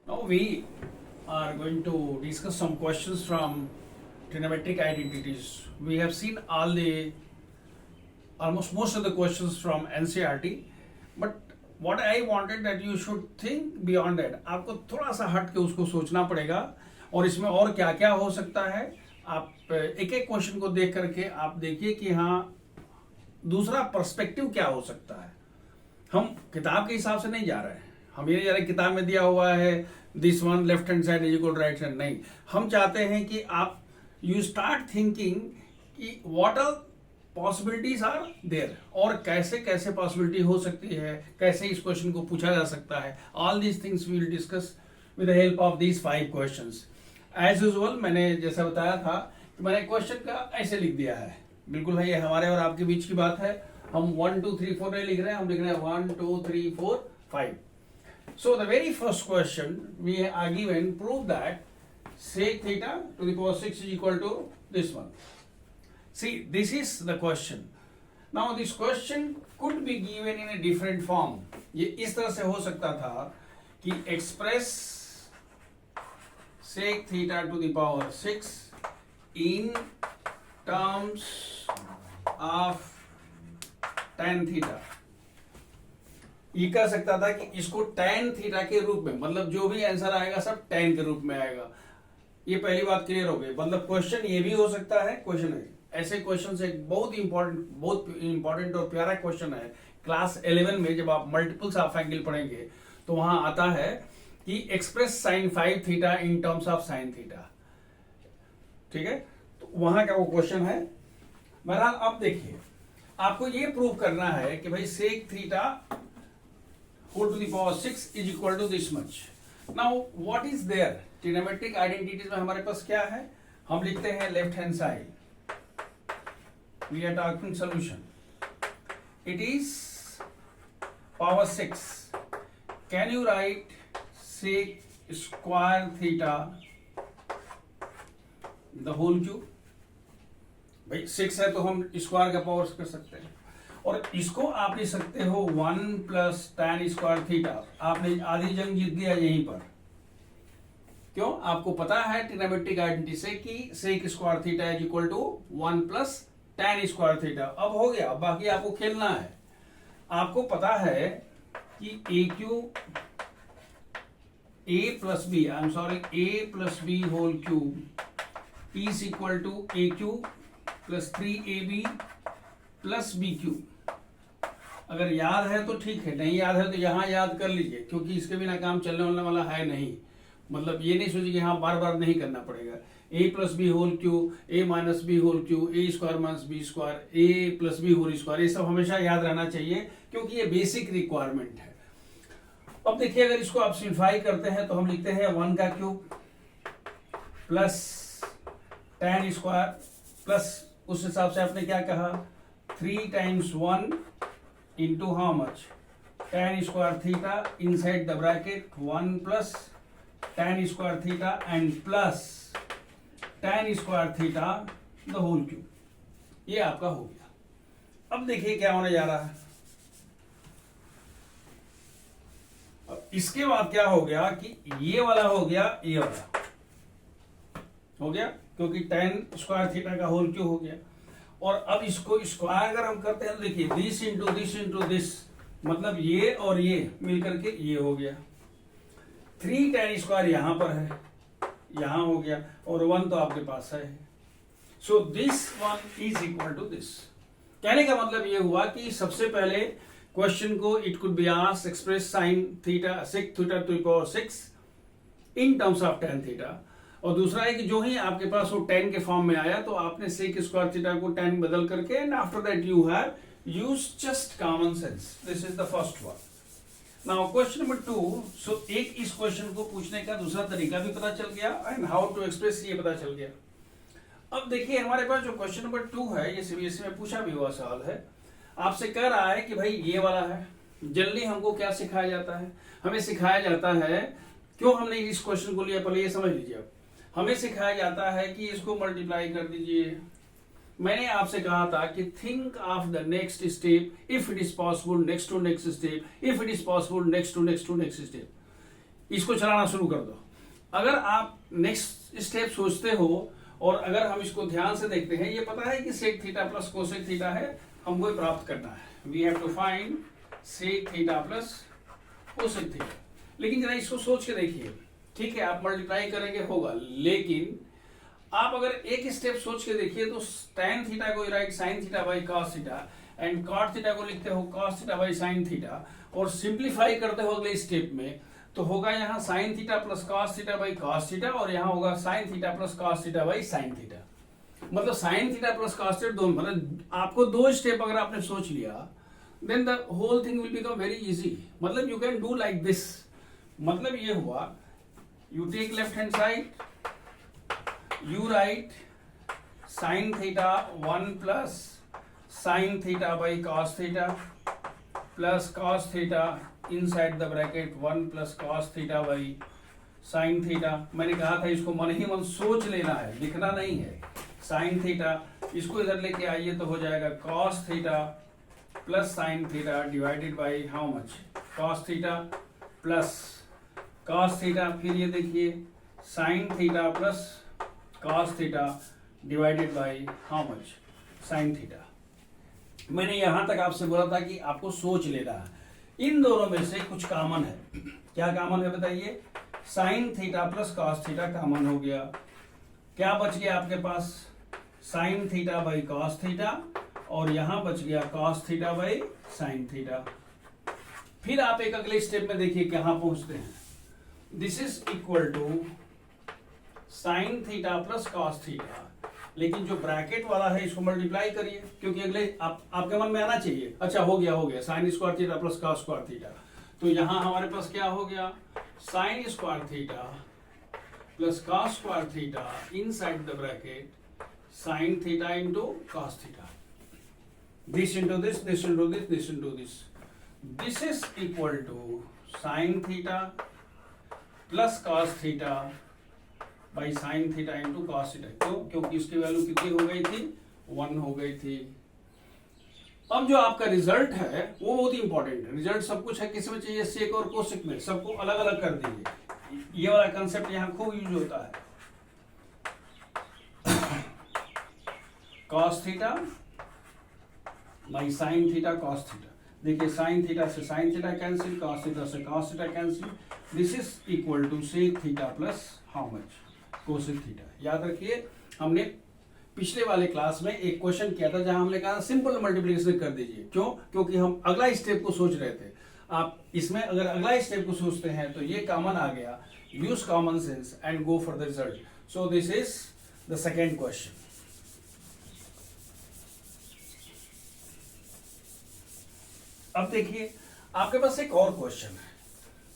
Now we are going to discuss some questions from trigonometric identities. We have seen almost most of the questions from NCERT, but what I wanted that you should think beyond that. आपको थोड़ा सा हट के उसको सोचना पड़ेगा और इसमें और क्या क्या हो सकता है। आप एक एक क्वेश्चन को देख करके आप देखिए कि हाँ दूसरा पर्सपेक्टिव क्या हो सकता है। हम किताब के हिसाब से नहीं जा रहे हैं, हम ये नहीं जा रहे किताब में दिया हुआ है this one left hand side is equal to right hand, नहीं। हम चाहते हैं कि आप यू स्टार्ट थिंकिंग कि what are possibilities are there और कैसे कैसे पॉसिबिलिटी हो सकती है, कैसे इस क्वेश्चन को पूछा जा सकता है। All these things we will discuss with the help of these 5 questions. As usual मैंने जैसा बताया था कि मैंने क्वेश्चन का ऐसे लिख दिया है, बिल्कुल है ये हमारे और आपके बीच की बात है। हम 1 2 3 4 नहीं लिख रहे हैं, हम लिख रहे हैं 1 2 3 4 5। So the very first question we are given, prove that sec theta to the power 6 is equal to this one. See, this is the question. Now this question could be given in a different form. ये इस तरह से हो सकता था कि express sec theta to the power 6 in terms of tan theta. ये कह सकता था कि इसको tan थीटा के रूप में, मतलब जो भी आंसर आएगा सब tan के रूप में आएगा। ये पहली बात क्लियर हो गई। मतलब क्वेश्चन ये भी हो सकता है, क्वेश्चन है ऐसे क्वेश्चन से एक बहुत इंपॉर्टेंट और प्यारा क्वेश्चन है क्लास 11 में जब आप मल्टीपल्स ऑफ एंगल पढ़ेंगे तो वहां आता है कि express sin 5 theta in terms of sin theta. ठीक है, तो वहां का वो क्वेश्चन है। बहरहाल अब देखिए, आपको ये प्रूव करना है कि भाई sec theta whole to the power 6 is equal to this much. Now what is there? Trigonometric identities में हमारे पास क्या है? हम लिखते हैं left hand side, we are talking solution. It is power 6. Can you write sec square theta the whole cube? भाई 6 है तो हम स्क्वायर का पावर कर सकते हैं और इसको आप लिख सकते हो 1 प्लस tan स्क्वायर थीटा। आपने आधी जंग जीत दिया यहीं पर। क्यों? आपको पता है ट्रिग्नोमेट्रिक आइडेंटिटी से कि sec square theta is equal to 1 plus tan square theta. अब हो गया, बाकी आपको खेलना है। आपको पता है कि a plus B, I am sorry, a plus B whole cube is equal to A cube plus 3ab plus B cube. अगर याद है तो ठीक है, नहीं याद है तो यहां याद कर लीजिए, क्योंकि इसके बिना काम चलने होने वाला है नहीं। मतलब ये नहीं सोचिए कि हाँ बार बार नहीं करना पड़ेगा। a plus B whole cube, a minus B whole cube, a square minus B square, a plus B whole square, ये सब हमेशा याद रहना चाहिए क्योंकि ये बेसिक रिक्वायरमेंट है। अब देखिए, अगर इसको आप सिंप्लीफाई करते हैं तो हम लिखते हैं 1 का cube plus tan square plus उस हिसाब से आपने क्या कहा 3 times 1 into how much tan square theta inside the bracket 1 plus tan square theta and plus tan square theta the whole cube। ये आपका हो गया। अब देखिए क्या होने जा रहा है। अब इसके बाद क्या हो गया कि ये वाला हो गया, ये वाला हो गया, क्योंकि tan स्क्वायर थीटा का होल क्यूब हो गया। और अब इसको स्क्वायर अगर हम करते हैं तो देखिए दिस इंटू दिस, मतलब ये और ये मिलकर के ये हो गया। 3 tan स्क्वायर यहां पर है, यहां हो गया, और 1 तो आपके पास है। So this one is equal to this. कहने का मतलब ये हुआ कि सबसे पहले क्वेश्चन को it could be asked express sin theta sec theta two the power 6 in terms of tan theta. और दूसरा है कि जो ही आपके पास वो tan के फॉर्म में आया तो आपने sec स्क्वायर थीटा को tan बदल करके, and after that you have used just common sense. This is the first one. Now question number 2। सो एक इस क्वेश्चन को पूछने का दूसरा तरीका भी पता चल गया एंड हाउ टू एक्सप्रेस ये पता चल गया। अब देखिए हमारे पास जो क्वेश्चन नंबर 2 है, ये सीबीएसई में पूछा भी हुआ सवाल है। आपसे कह रहा है कि भाई ये वाला है। जनरली हमको क्या सिखाया जाता है? हमें सिखाया जाता है, क्यों हमने इस क्वेश्चन को लिया पहले ये समझ लीजिए। आप हमें सिखाया जाता है कि इसको मल्टीप्लाई कर दीजिए। मैंने आपसे कहा था कि think of the next step, if it is possible next to next step, if it is possible next to next to next step. इसको चलाना शुरू कर दो। अगर आप नेक्स्ट स्टेप सोचते हो और अगर हम इसको ध्यान से देखते हैं, ये पता है कि sec theta plus cosec theta है, हमको प्राप्त करना है। We have to find sec theta plus cosec theta. लेकिन जरा इसको सोच के देखिए, ठीक है आप मल्टीप्लाई करेंगे होगा, लेकिन आप अगर एक स्टेप सोच के देखिए तो tan थीटा को right sin theta by cos theta and cot theta को लिखते हो cos theta by sin theta, और सिंप्लीफाई करते हो अगले स्टेप में तो होगा यहाँ sin theta plus cos theta by cos theta, और यहाँ होगा sin theta plus cos theta by sin theta. मतलब sin theta plus cos theta दोनों, मतलब आपको दो स्टेप अगर आपने सोच लिया then the whole thing will become very easy. मतलब you can do like this. मतलब ये हुआ, you take left hand side, you write sin theta 1 plus sin theta by cos theta plus cos theta inside the bracket 1 plus cos theta by sin theta। मैंने कहा था इसको मन ही मन सोच लेना है, लिखना नहीं है। sin theta इसको इधर लेके आइए तो हो जाएगा cos theta plus sin theta divided by how much, cos theta plus cos theta, फिर ये देखिए sin theta plus cos theta divided by how much, sin theta. मैंने यहां तक आपसे बोला था कि आपको सोच लेना है। इन दोनों में से कुछ कॉमन है। क्या कॉमन है बताइए? sin theta plus cos theta common हो गया। क्या बच गया आपके पास? sin theta by cos theta, और यहां बच गया cos theta by sin theta. फिर आप एक अगले स्टेप में देखिए कहां पहुंचते हैं। This is equal to sin theta plus cos theta, लेकिन जो ब्रैकेट वाला है इसको मल्टीप्लाई करिए, क्योंकि अगले आपके मन में आना चाहिए। अच्छा हो गया sin square theta plus cos square theta, तो यहां हमारे पास क्या हो गया, sin square theta plus cos square theta inside the bracket sin theta into cos theta, this into this, this into this, this into this, this is equal to sin theta plus cos theta by sine theta into cos theta. क्यों? क्योंकि इसकी value कितनी हो गई थी, 1 हो गई थी। अब जो आपका रिजल्ट है वो बहुत ही इंपॉर्टेंट है। रिजल्ट सब कुछ है, किसी में चाहिए सेक और कोसेक में, सबको अलग अलग कर दीजिए। ये वाला कंसेप्ट यहाँ खूब यूज होता है। Cos theta by sine theta cos theta. देखिए साइन थीटा से sine theta cancel, cos theta से cos theta cancel, this is equal to sec theta plus how much, cosec theta. याद रखिए हमने पिछले वाले क्लास में एक क्वेश्चन किया था जहां हमने कहा सिंपल मल्टीप्लिकेशन कर दीजिए। क्यों? क्योंकि हम अगला स्टेप को सोच रहे थे। आप इसमें अगर अगला स्टेप को सोचते हैं तो ये कॉमन आ गया, use common sense and go for the result. So this is the second question. अब देखिए आपके पास एक और क्वेश्चन है।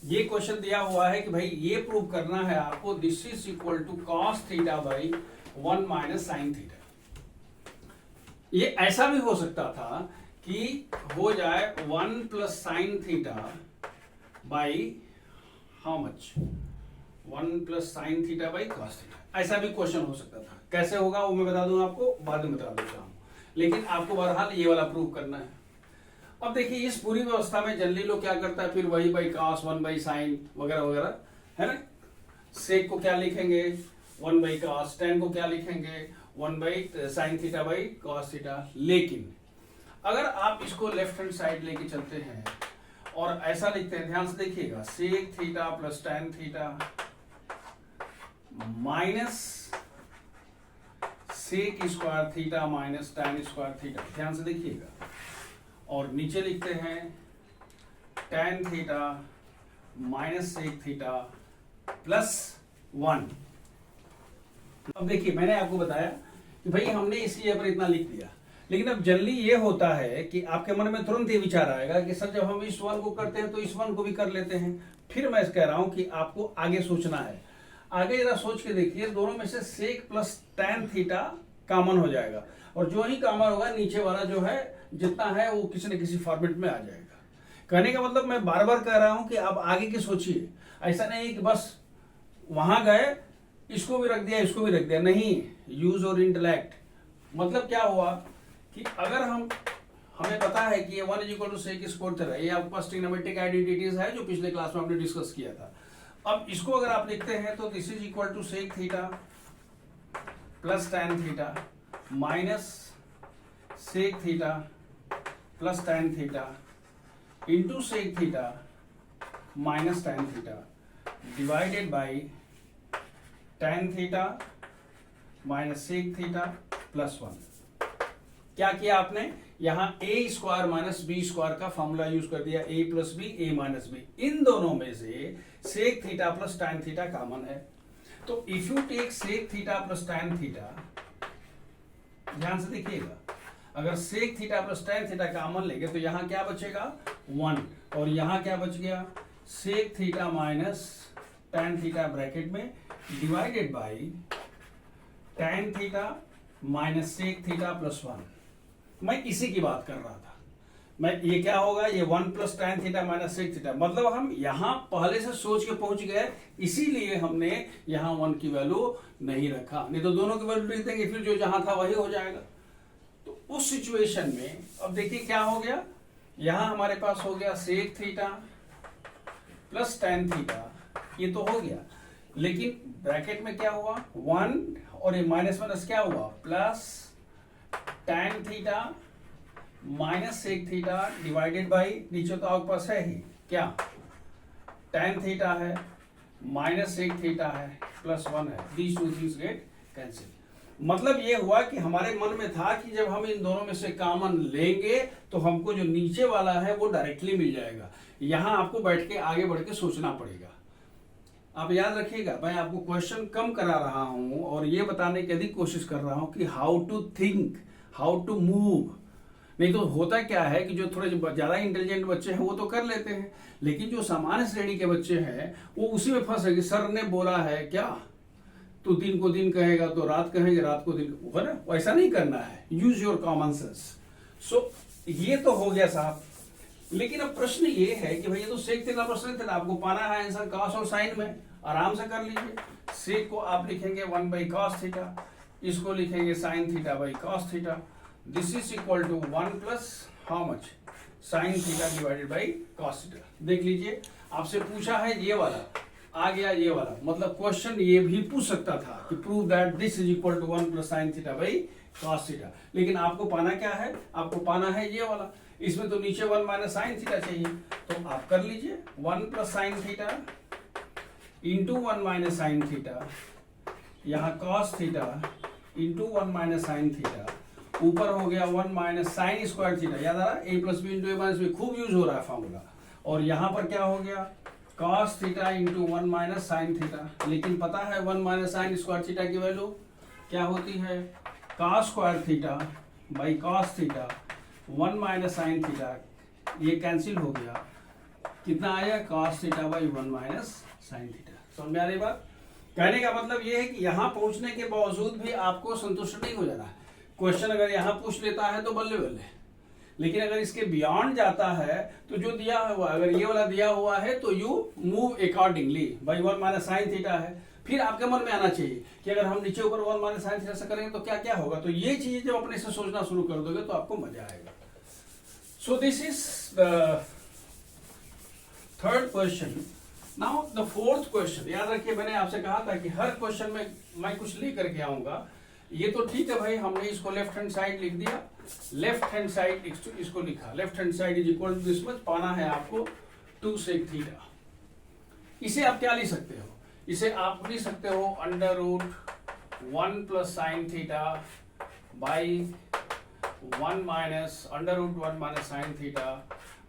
ये क्वेश्चन दिया हुआ है कि भाई ये प्रूव करना है आपको, this is equal to cos theta by 1 minus sine theta. ये ऐसा भी हो सकता था कि हो जाए 1 plus sine theta by how much, 1 plus sine theta by cos theta. ऐसा भी क्वेश्चन हो सकता था। कैसे होगा वो मैं बता दूं आपको, बाद में बता देता हूं, लेकिन आपको बहरहाल ये वाला प्रूव करना है। अब देखिए इस पूरी व्यवस्था में जनरली लोग क्या करता है, फिर वही बाई कॉस 1 बाई साइन वगैरह वगैरह, है ना। सेक को क्या लिखेंगे, 1 बाई कॉस, tan को क्या लिखेंगे, 1 by sine theta by cos theta. लेकिन अगर आप इसको लेफ्ट हैंड साइड लेके चलते हैं और ऐसा लिखते हैं, ध्यान से देखिएगा, sec theta plus tan theta minus sec square theta minus tan square theta. ध्यान से देखिएगा, और नीचे लिखते हैं tan theta minus sec theta plus 1। अब देखिए मैंने आपको बताया कि भाई हमने इसकी जगह पर इतना लिख दिया, लेकिन अब जनरली ये होता है कि आपके मन में तुरंत ये विचार आएगा कि सर जब हम इस 1 को करते हैं तो इस 1 को भी कर लेते हैं। फिर मैं कह रहा हूं कि आपको आगे सोचना है। आगे जरा सोच के देखिए, दोनों में से sec plus tan theta common हो जाएगा, और जो ही कॉमन होगा नीचे वाला जो है जितना है वो किसी न किसी फॉर्मेट में आ जाएगा। कहने का मतलब मैं बार बार कह रहा हूं कि आप आगे की सोचिए। ऐसा नहीं कि बस वहां गए इसको भी रख दिया इसको भी रख दिया, नहीं, यूज और इंटेलेक्ट। मतलब क्या हुआ कि अगर हमें पता है कि ये 1 is equal to sec square theta, ये आपके पास ट्रिग्नोमेट्रिक आइडेंटिटीज है जो पिछले क्लास में हमने डिस्कस किया था। अब इसको अगर आप लिखते हैं तो this is equal to sec theta plus tan theta minus sec theta plus tan theta into sec theta minus tan theta divided by tan theta minus sec theta plus 1। क्या किया आपने, यहां A square minus B square का formula use कर दिया, A plus B A minus B. इन दोनों में से sec theta plus tan theta common है, तो if you take sec theta plus tan theta, ध्यान से देखिएगा, अगर sec theta plus tan theta common लेंगे तो यहां क्या बचेगा 1, और यहां क्या बच गया sec theta minus tan theta bracket में divided by tan theta minus sec theta plus 1। मैं इसी की बात कर रहा था। मैं ये क्या होगा, ये 1 plus tan theta minus sec theta, मतलब हम यहां पहले से सोच के पहुंच गए, इसीलिए हमने यहां 1 की वैल्यू नहीं रखा, नहीं तो दोनों की वैल्यू लिख देंगे, फिर जो जहां था वही हो जाएगा। तो उस सिचुएशन में अब देखिए क्या हो गया, यहां हमारे पास हो गया sec theta plus tan theta, ये तो हो गया, लेकिन ब्रैकेट में क्या हुआ 1 और ये माइनस माइनस क्या हुआ plus tan theta minus sec theta divided by, नीचे तो आपके पास है ही क्या टैन थीटा है माइनस सेक थीटा है प्लस 1 है, these two things get cancel. मतलब ये हुआ कि हमारे मन में था कि जब हम इन दोनों में से कॉमन लेंगे तो हमको जो नीचे वाला है वो डायरेक्टली मिल जाएगा, यहां आपको बैठ के आगे बढ़ के सोचना पड़ेगा। आप याद रखिएगा, मैं आपको क्वेश्चन कम करा रहा हूं और ये बताने की अधिक कोशिश कर रहा हूं कि how to think, how to move. नहीं तो होता क्या है कि जो थोड़े ज्यादा इंटेलिजेंट बच्चे हैं वो तो कर लेते हैं, लेकिन जो सामान्य श्रेणी के बच्चे हैं वो उसी में फंस गए। सर ने बोला है क्या, तो दिन को दिन कहेगा तो रात कहेंगे, रात को दिन, है ना, वैसा नहीं करना है, यूज योर कॉमन सेंस। सो ये तो हो गया साहब, लेकिन अब प्रश्न ये है कि भाई ये तो सेक थीटा प्रश्न थे ना, आपको पाना है आंसर कॉस और साइन में, आराम से कर लीजिए। सेक को आप लिखेंगे 1 बाई कॉस थीटा, इसको लिखेंगे sine theta by cos theta, this is equal to 1 plus how much sine theta divided by cos theta. देख लीजिए, आपसे पूछा है ये वाला, आ गया ये वाला, मतलब क्वेश्चन ये भी पूछ सकता था कि prove that this is equal to 1 plus sine theta by cos theta, लेकिन आपको पाना क्या है, आपको पाना है ये वाला, इसमें तो नीचे 1 माइनस साइन थीटा चाहिए, तो आप कर लीजिए 1 plus sine theta into 1 minus sine theta, यहाँ cos theta into 1 minus sine theta, ऊपर हो गया 1 माइनस साइन स्क्वायर थीटा, याद आ रहा है, ए प्लस बी इंटू ए माइनस बी, खूब यूज हो रहा है फॉर्मूला, और यहाँ पर क्या हो गया cos theta into 1 minus sine theta, लेकिन पता है 1 माइनस साइन स्क्वायर थीटा की वैल्यू क्या होती है, cos square theta by cos theta 1 minus sine theta, ये कैंसिल हो गया, कितना आया cos theta by 1 minus sine theta. समझ में आ रही बात? कहने का मतलब ये है कि यहां पहुंचने के बावजूद भी आपको संतुष्ट नहीं हो जाना है। क्वेश्चन अगर यहां पूछ लेता है तो बल्ले बल्ले, लेकिन अगर इसके बियॉन्ड जाता है तो जो दिया हुआ, अगर ये वाला दिया हुआ है तो you move accordingly, by 1 minus sine theta है, फिर आपके मन में आना चाहिए कि अगर हम नीचे ऊपर 1 माइनस साइन थीटा से करेंगे तो क्या क्या होगा। तो ये चीजें जब अपने से सोचना शुरू कर दोगे तो आपको मजा आएगा। सो this is the third question. Now the fourth question, याद रखिए मैंने आपसे कहा था कि हर क्वेश्चन में मैं कुछ लेकर के आऊंगा। ये तो ठीक है भाई, हमने इसको लेफ्ट हैंड साइड लिख दिया, लेफ्ट हैंड साइड इसको लिखा, left hand side is equal to this much, पाना है आपको 2 सेक थीटा। इसे आप क्या लिख सकते हो, इसे आप लिख सकते हो under root 1 plus sine theta by 1 minus under root 1 minus sine theta,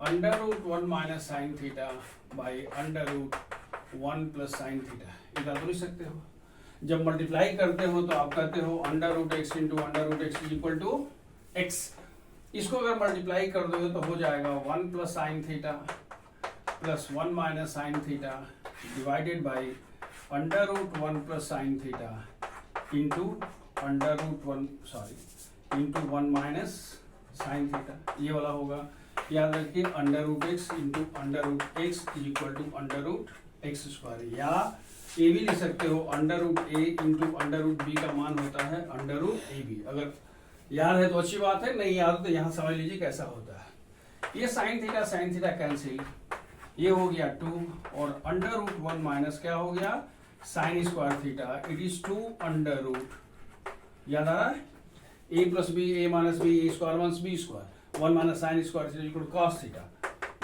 under root 1 minus sine theta by under root 1 plus sine theta. इतना तो लिख सकते हो। जब मल्टीप्लाई करते हो तो आप कहते हो under root X into under root X is equal to X. इसको अगर मल्टीप्लाई कर दोगे तो हो जाएगा 1 plus sine theta plus 1 minus sine theta divided by under root 1 plus sine theta into under root 1 minus sine theta, ये वाला होगा। याद रखिए under root X into under root X is equal to under root X square, या A भी लिख सकते हो अंडर रूट ए इंटू अंडर रूट बी का मान होता है अंडर रूट ए बी। अगर याद है तो अच्छी बात है, नहीं याद तो यहाँ समझ लीजिए कैसा होता है। ये साइन थीटा कैंसिल, ये हो गया 2 और अंडर रूट 1 माइनस क्या हो गया sine square theta, it is 2 under root, याद आ रहा है, a plus B A minus b a square minus B square 1 minus sine square theta equal to cos theta,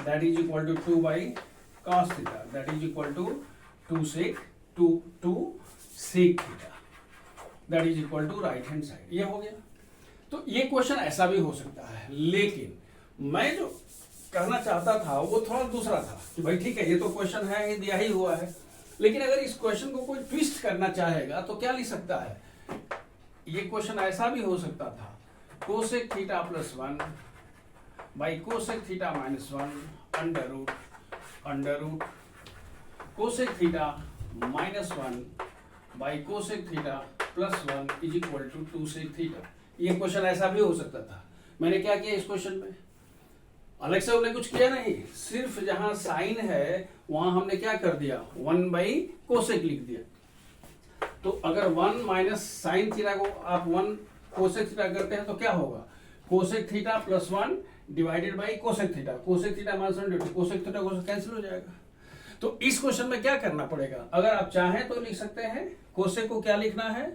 that is equal to 2 by cos theta, that is equal to 2 sec theta, that is equal to right hand side. ये हो गया। तो ये question ऐसा भी हो सकता है, लेकिन मैं जो कहना चाहता था वो थोड़ा दूसरा था कि भाई ठीक है ये तो क्वेश्चन है, ये दिया ही हुआ है, लेकिन अगर इस क्वेश्चन को कोई ट्विस्ट करना चाहेगा तो क्या लिख सकता है, ये क्वेश्चन ऐसा भी हो सकता था cosec theta plus 1 by cosec theta minus 1 under root cosec theta minus 1 by cosec theta plus 1 is equal to 2 sec theta. ये क्वेश्चन ऐसा भी हो सकता था। मैंने क्या किया इस क्वेश्चन में, अलग से हमने कुछ किया नहीं, सिर्फ जहां साइन है वहां हमने क्या कर दिया 1 बाई कोसेक लिख दिया। तो अगर 1 माइनस साइन थीटा को आप 1 कोसेक थीटा करते हैं तो क्या होगा cosec theta plus 1 divided by cosec theta minus 1 cosec theta cancel हो जाएगा। तो इस क्वेश्चन में क्या करना पड़ेगा, अगर आप चाहें तो लिख सकते हैं कोसेक को क्या लिखना है,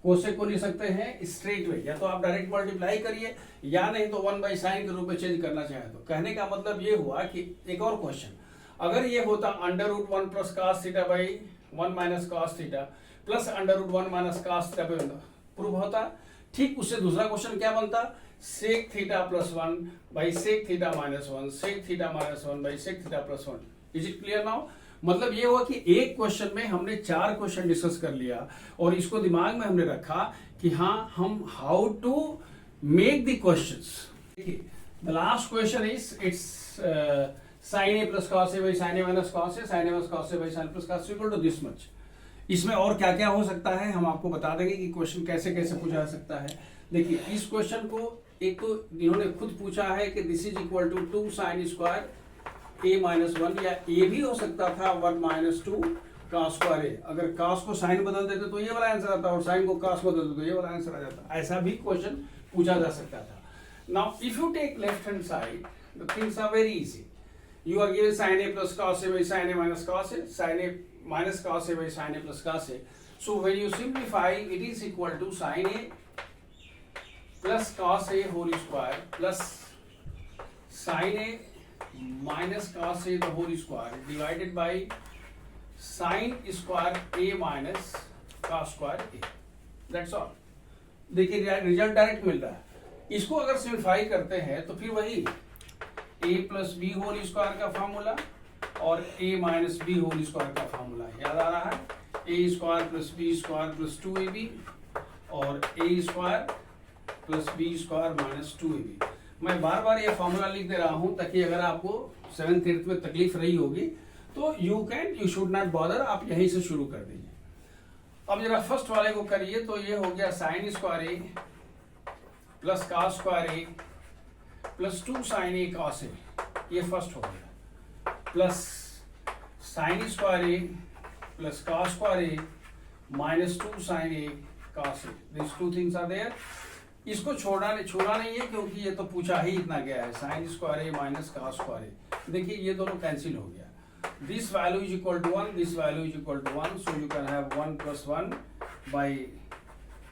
कोसेक को लिख सकते हैं स्ट्रेट वे, या तो आप डायरेक्ट मल्टीप्लाई करिए या नहीं तो 1 बाई साइन के रूप में चेंज करना चाहे तो। कहने का मतलब ये हुआ कि एक और क्वेश्चन, अगर ये होता under root 1 plus cos theta by 1 minus cos theta plus under root 1 minus cos theta by proof होता, ठीक उससे दूसरा क्वेश्चन क्या बनता sec theta plus 1 by sec theta minus 1 sec theta minus 1 by sec theta plus 1। Is it clear now? मतलब ये हुआ कि एक क्वेश्चन में हमने 4 क्वेश्चन डिस्कस कर लिया और इसको दिमाग में हमने रखा कि हाँ हम how to make the questions. The last question is it's sine a plus cos a by sine a minus cos a sine a minus cos a by sine plus cos equal to this much. इसमें और क्या क्या हो सकता है हम आपको बता देंगे कि क्वेश्चन कैसे कैसे पूछा जा सकता है। देखिए इस क्वेश्चन को एक तो इन्होंने खुद पूछा है कि this is equal to 2 sine square a minus 1, या a भी हो सकता था 1 माइनस 2 cos स्क्वायर a। अगर cos को साइन बदल देते तो ये वाला आंसर आता और साइन को cos बदल देते तो ये वाला आंसर आ जाता। ऐसा भी क्वेश्चन पूछा जा सकता था। Now if you take left hand side the things are very easy. You are given sin a plus cos a by sin a minus cos a, sin a minus cos a by sin a plus cos a. So when you simplify it is equal to sin a plus cos a whole square plus sin a minus cos a the whole square divided by sin square a minus cos square a, that's all। देखिए result direct मिल रहा है। इसको अगर simplify करते हैं तो फिर वही a plus B whole square का फॉर्मूला और a minus B whole square का फॉर्मूला याद आ रहा है, a square plus b square plus 2ab और a square plus b square minus 2ab। मैं बार बार ये फॉर्मूला लिख दे रहा हूं ताकि अगर आपको 7th 8th में तकलीफ रही होगी तो यू शुड नॉट बॉदर, आप यहीं से शुरू कर दीजिए। अब जरा फर्स्ट वाले को करिए तो ये हो गया sine square a plus cos square a plus 2 sine a cos a, ये फर्स्ट हो गया, plus sine square a plus cos square A minus 2 sine a cos a, this 2 things are there. इसको छोड़ना नहीं है क्योंकि ये तो पूछा ही इतना गया है, sine square A minus cos square A. देखिए ये दोनों कैंसिल हो गया, this value is equal to 1, this value is equal to 1, so you can have 1 plus 1 by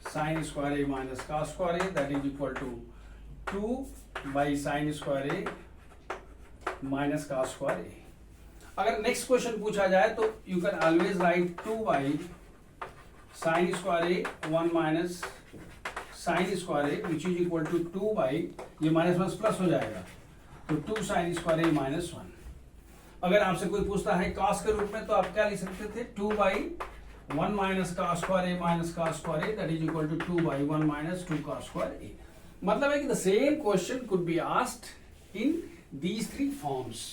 sine square A minus cos square A, that is equal to 2 by sine square A minus cos square A. अगर next question पूछा जाए तो you can always write 2 by sine square a 1 minus sine square a which is equal to 2 by, ये minus minus plus हो जाएगा तो 2 sine square ए minus 1। अगर आपसे कोई पूछता है कॉस के रूप में तो आप क्या लिख सकते थे 2 by 1 minus cos square A minus cos square A, that is equal to 2 by 1 minus 2 cos square A. मतलब है कि the same question could be asked in these 3 forms.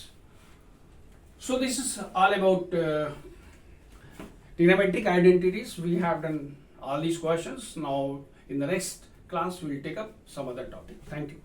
So this is all about trigonometric identities. We have done all these questions. Now in the next class we will take up some other topic. Thank you.